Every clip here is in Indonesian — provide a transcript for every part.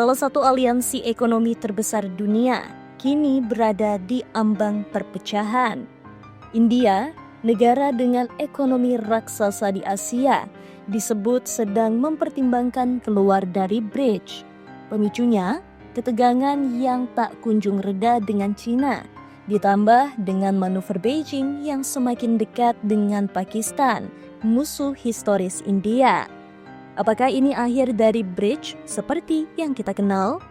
salah satu aliansi ekonomi terbesar dunia, kini berada di ambang perpecahan. India, negara dengan ekonomi raksasa di Asia, disebut sedang mempertimbangkan keluar dari BRICS. Pemicunya, ketegangan yang tak kunjung reda dengan Cina, ditambah dengan manuver Beijing yang semakin dekat dengan Pakistan, musuh historis India. Apakah ini akhir dari BRICS seperti yang kita kenal?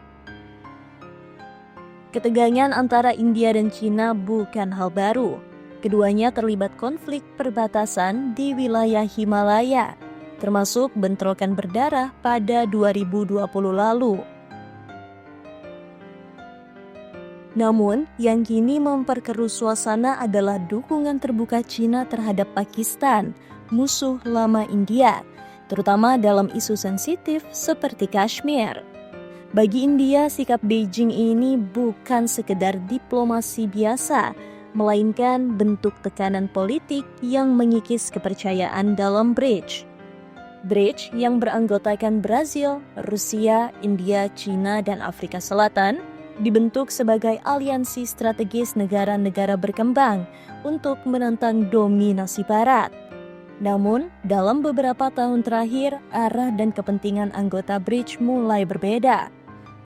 Ketegangan antara India dan Cina bukan hal baru. Keduanya terlibat konflik perbatasan di wilayah Himalaya, termasuk bentrokan berdarah pada 2020 lalu. Namun, yang kini memperkeruh suasana adalah dukungan terbuka Cina terhadap Pakistan, musuh lama India, terutama dalam isu sensitif seperti Kashmir. Bagi India, sikap Beijing ini bukan sekedar diplomasi biasa, melainkan bentuk tekanan politik yang mengikis kepercayaan dalam BRICS. BRICS yang beranggotakan Brazil, Rusia, India, Cina, dan Afrika Selatan dibentuk sebagai aliansi strategis negara-negara berkembang untuk menentang dominasi Barat. Namun, dalam beberapa tahun terakhir, arah dan kepentingan anggota BRICS mulai berbeda.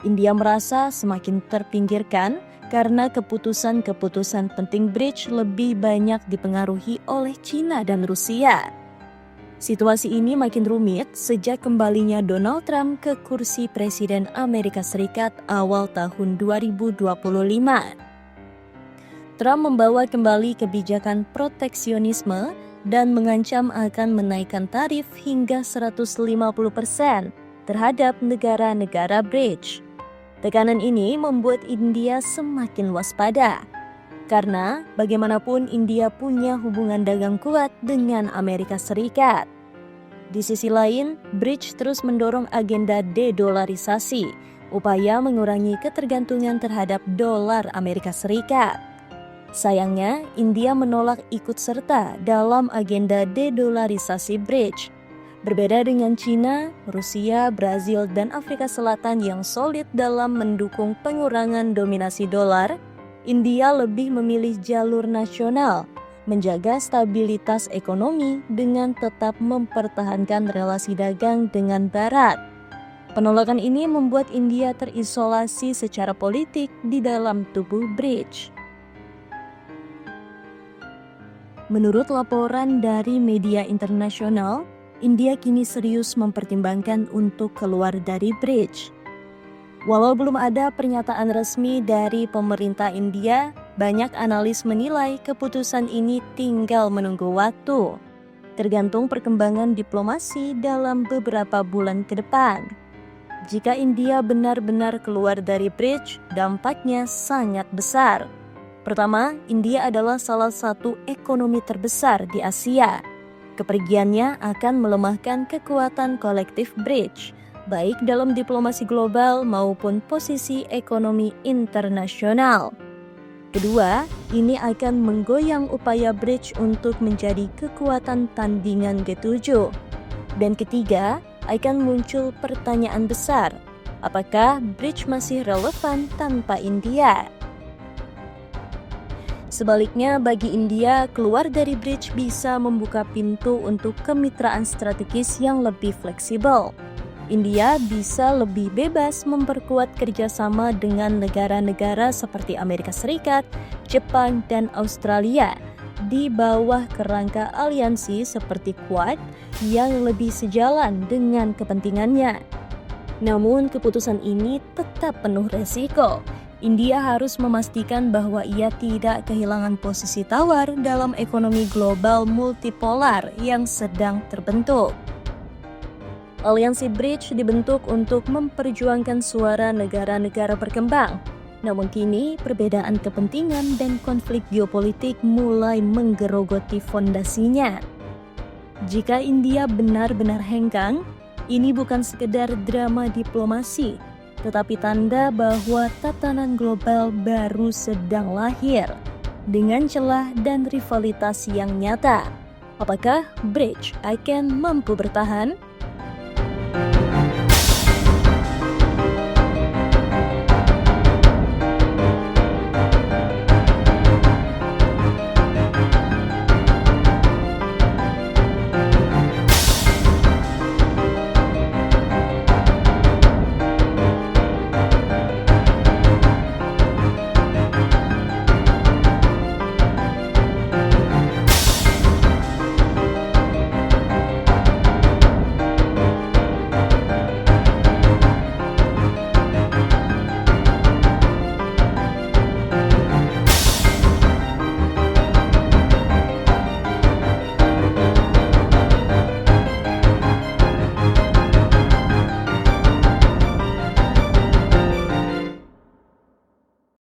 India merasa semakin terpinggirkan karena keputusan-keputusan penting BRICS lebih banyak dipengaruhi oleh Cina dan Rusia. Situasi ini makin rumit sejak kembalinya Donald Trump ke kursi Presiden Amerika Serikat awal tahun 2025. Trump membawa kembali kebijakan proteksionisme dan mengancam akan menaikkan tarif hingga 150% terhadap negara-negara BRICS. Tekanan ini membuat India semakin waspada, karena bagaimanapun India punya hubungan dagang kuat dengan Amerika Serikat. Di sisi lain, BRICS terus mendorong agenda de-dolarisasi, upaya mengurangi ketergantungan terhadap dolar Amerika Serikat. Sayangnya, India menolak ikut serta dalam agenda de-dolarisasi BRICS. Berbeda dengan Cina, Rusia, Brazil, dan Afrika Selatan yang solid dalam mendukung pengurangan dominasi dolar, India lebih memilih jalur nasional, menjaga stabilitas ekonomi dengan tetap mempertahankan relasi dagang dengan Barat. Penolakan ini membuat India terisolasi secara politik di dalam tubuh BRICS. Menurut laporan dari media internasional, India kini serius mempertimbangkan untuk keluar dari BRICS. Walau belum ada pernyataan resmi dari pemerintah India, banyak analis menilai keputusan ini tinggal menunggu waktu, tergantung perkembangan diplomasi dalam beberapa bulan ke depan. Jika India benar-benar keluar dari BRICS, dampaknya sangat besar. Pertama, India adalah salah satu ekonomi terbesar di Asia. Kepergiannya akan melemahkan kekuatan kolektif BRICS, baik dalam diplomasi global maupun posisi ekonomi internasional. Kedua, ini akan menggoyang upaya BRICS untuk menjadi kekuatan tandingan G7. Dan ketiga, akan muncul pertanyaan besar, apakah BRICS masih relevan tanpa India? Sebaliknya, bagi India, keluar dari BRICS bisa membuka pintu untuk kemitraan strategis yang lebih fleksibel. India bisa lebih bebas memperkuat kerjasama dengan negara-negara seperti Amerika Serikat, Jepang, dan Australia di bawah kerangka aliansi seperti Quad yang lebih sejalan dengan kepentingannya. Namun, keputusan ini tetap penuh resiko. India harus memastikan bahwa ia tidak kehilangan posisi tawar dalam ekonomi global multipolar yang sedang terbentuk. Aliansi BRICS dibentuk untuk memperjuangkan suara negara-negara berkembang. Namun kini, perbedaan kepentingan dan konflik geopolitik mulai menggerogoti fondasinya. Jika India benar-benar hengkang, ini bukan sekedar drama diplomasi, tetapi tanda bahwa tatanan global baru sedang lahir, dengan celah dan rivalitas yang nyata. Apakah BRICS akan mampu bertahan?